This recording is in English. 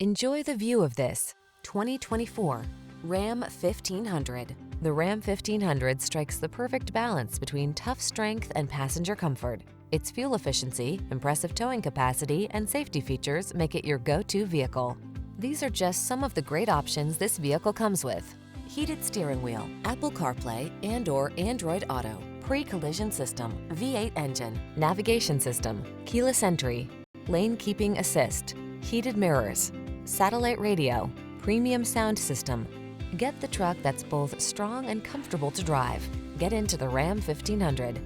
Enjoy the view of this 2024 Ram 1500. The Ram 1500 strikes the perfect balance between tough strength and passenger comfort. Its fuel efficiency, impressive towing capacity, and safety features make it your go-to vehicle. These are just some of the great options this vehicle comes with: heated steering wheel, Apple CarPlay and/or Android Auto, pre-collision system, V8 engine, navigation system, keyless entry, lane keeping assist, heated mirrors, satellite radio, premium sound system. Get the truck that's both strong and comfortable to drive. Get into the Ram 1500.